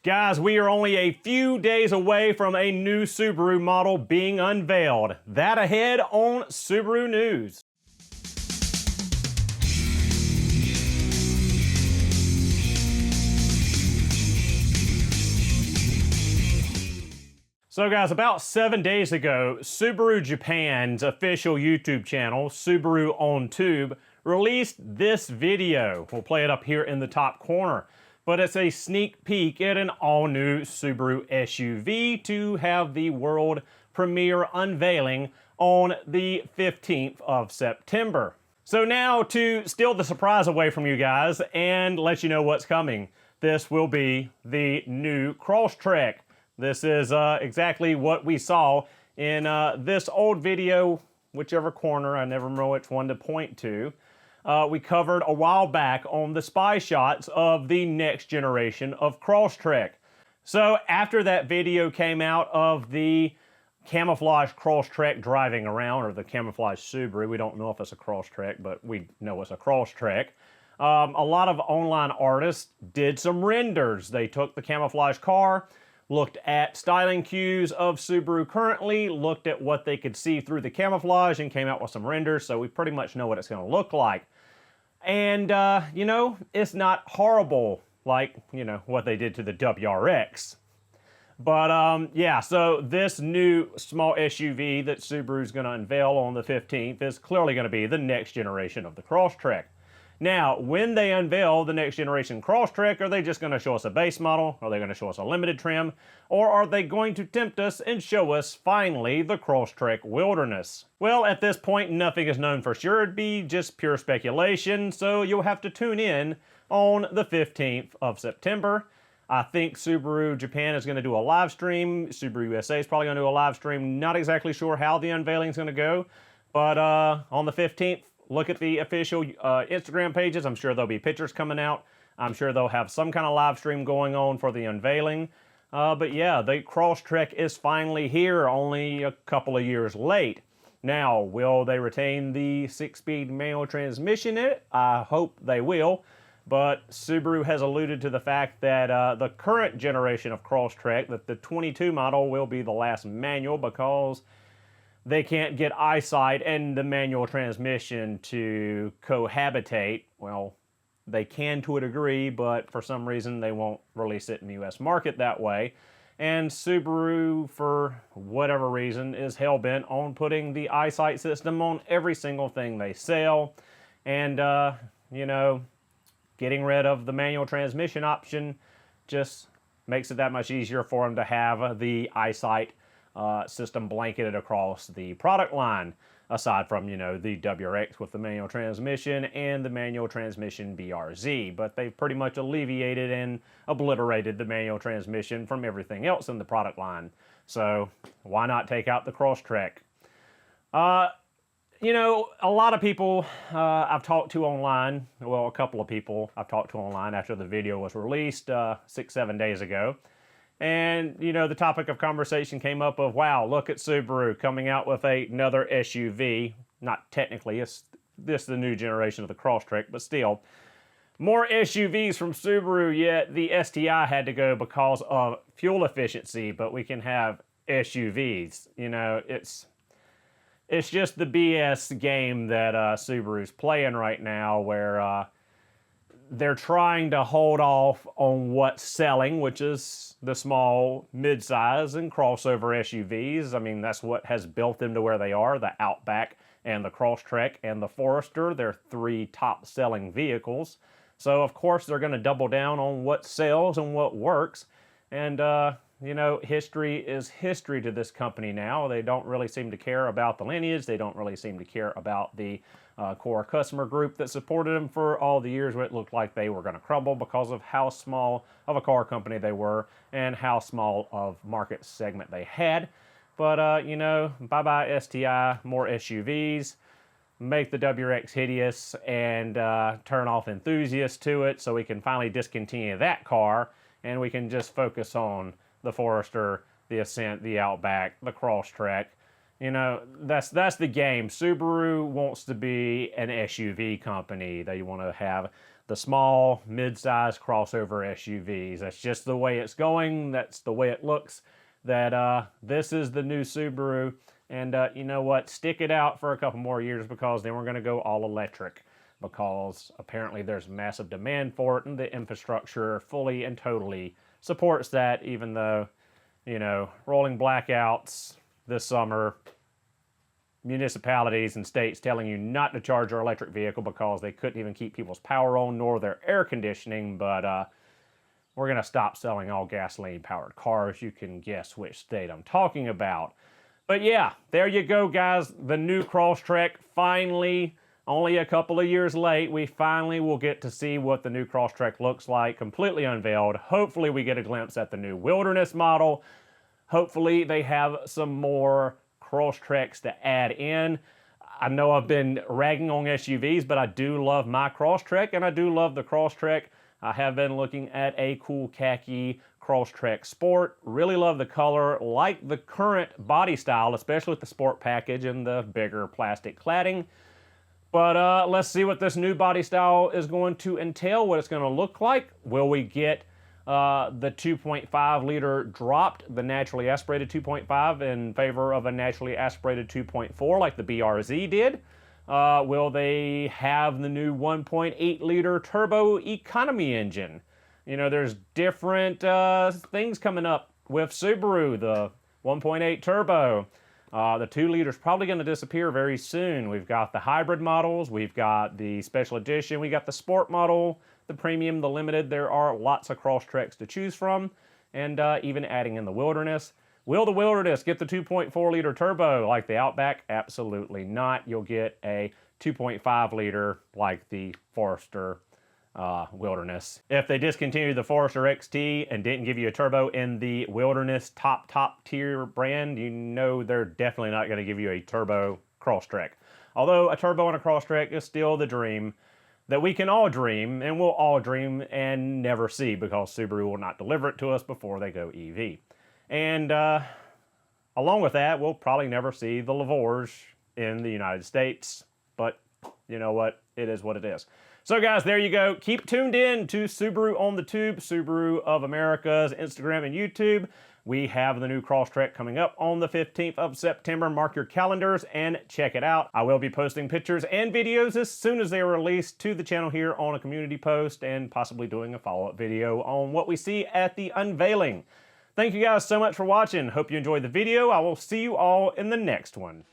Guys, we are only a few days away from a new Subaru model being unveiled. That ahead on Subaru News. So guys, about 7 days ago, Subaru Japan's official YouTube channel, Subaru on Tube, released this video. We'll play it up here in the top corner. But it's a sneak peek at an all-new Subaru SUV to have the world premiere unveiling on the 15th of September. So now to steal the surprise away from you guys and let you know what's coming. This will be the new Crosstrek. This is exactly what we saw in this old video, whichever corner, I never remember which one to point to. We covered a while back on the spy shots of the next generation of Crosstrek. So after that video came out of the camouflage Crosstrek driving around, or the camouflage Subaru, we don't know if it's a Crosstrek, but we know it's a Crosstrek. A lot of online artists did some renders. They took the camouflage car, looked at styling cues of Subaru currently, looked at what they could see through the camouflage, and came out with some renders, so we pretty much know what it's going to look like. And, you know, it's not horrible like, you know, what they did to the WRX. But, yeah, so this new small SUV that Subaru's going to unveil on the 15th is clearly going to be the next generation of the Crosstrek. Now, when they unveil the next generation Crosstrek, are they just going to show us a base model? Are they going to show us a limited trim? Or are they going to tempt us and show us, finally, the Crosstrek Wilderness? Well, at this point, nothing is known for sure. It'd be just pure speculation, so you'll have to tune in on the 15th of September. I think Subaru Japan is going to do a live stream. Subaru USA is probably going to do a live stream. Not exactly sure how the unveiling is going to go, but on the 15th, look at the official Instagram pages. I'm sure there'll be pictures coming out. I'm sure they'll have some kind of live stream going on for the unveiling. But yeah, the Crosstrek is finally here, only a couple of years late. Now, will they retain the 6-speed manual transmission in it? I hope they will. But Subaru has alluded to the fact that the current generation of Crosstrek, that the 22 model, will be the last manual because they can't get eyesight and the manual transmission to cohabitate. Well, they can to a degree, but for some reason they won't release it in the US market that way. And Subaru, for whatever reason, is hell-bent on putting the eyesight system on every single thing they sell. And, you know, getting rid of the manual transmission option just makes it that much easier for them to have the eyesight system blanketed across the product line, aside from, you know, the WRX with the manual transmission and the manual transmission BRZ. But they've pretty much alleviated and obliterated the manual transmission from everything else in the product line. So why not take out the Crosstrek? You know, a lot of people I've talked to online, well, a couple of people I've talked to online after the video was released 6-7 days ago. And, you know, the topic of conversation came up of, wow, look at Subaru coming out with another SUV. Not technically, it's this the new generation of the Crosstrek, but still. More SUVs from Subaru, yet the STI had to go because of fuel efficiency, but we can have SUVs. You know, it's just the BS game that Subaru's playing right now, where they're trying to hold off on what's selling, which is the small, mid-size, and crossover SUVs. I mean, that's what has built them to where they are. The Outback and the Crosstrek and the Forester, they're 3 top-selling vehicles. So, of course, they're going to double down on what sells and what works. And, you know, history is history to this company now. They don't really seem to care about the lineage. They don't really seem to care about the core customer group that supported them for all the years where it looked like they were going to crumble because of how small of a car company they were and how small of market segment they had. But, you know, bye-bye STI, more SUVs, make the WRX hideous, and turn off enthusiasts to it so we can finally discontinue that car and we can just focus on the Forester, the Ascent, the Outback, the Crosstrek. You know, that's the game. Subaru wants to be an SUV company. They want to have the small, mid-size crossover SUVs. That's just the way it's going. That's the way it looks. That this is the new Subaru. And you know what? Stick it out for a couple more years, because then we're going to go all electric, because apparently there's massive demand for it, and the infrastructure fully and totally supports that, even though, you know, rolling blackouts this summer, municipalities and states telling you not to charge your electric vehicle because they couldn't even keep people's power on nor their air conditioning. But we're going to stop selling all gasoline-powered cars. You can guess which state I'm talking about. But yeah, there you go, guys. The new Crosstrek, finally, only a couple of years late, we finally will get to see what the new Crosstrek looks like, completely unveiled. Hopefully we get a glimpse at the new Wilderness model. Hopefully they have some more Crosstreks to add in. I know I've been ragging on SUVs, but I do love my Crosstrek, and I do love the Crosstrek. I have been looking at a cool khaki Crosstrek Sport. Really love the color, like the current body style, especially with the Sport package and the bigger plastic cladding. But let's see what this new body style is going to entail, what it's going to look like. Will we get the 2.5 liter dropped, the naturally aspirated 2.5, in favor of a naturally aspirated 2.4 like the BRZ did? Will they have the new 1.8 liter turbo economy engine? You know, there's different things coming up with Subaru, the 1.8 turbo. The 2 liter is probably going to disappear very soon. We've got the hybrid models, we've got the special edition, we got the sport model, the premium, the limited. There are lots of Crosstreks to choose from, and even adding in the Wilderness. Will the Wilderness get the 2.4 liter turbo like the Outback? Absolutely not. You'll get a 2.5 liter like the Forester Wilderness. If they discontinued the Forester XT and didn't give you a turbo in the Wilderness top tier brand, you know they're definitely not going to give you a turbo Crosstrek. Although a turbo on a Crosstrek is still the dream that we can all dream, and we'll all dream and never see, because Subaru will not deliver it to us before they go EV. And along with that, we'll probably never see the Lavorge in the United States. But you know what? It is what it is. So guys, there you go. Keep tuned in to Subaru on the Tube, Subaru of America's Instagram and YouTube. We have the new Crosstrek coming up on the 15th of September. Mark your calendars and check it out. I will be posting pictures and videos as soon as they are released to the channel here on a community post, and possibly doing a follow-up video on what we see at the unveiling. Thank you guys so much for watching. Hope you enjoyed the video. I will see you all in the next one.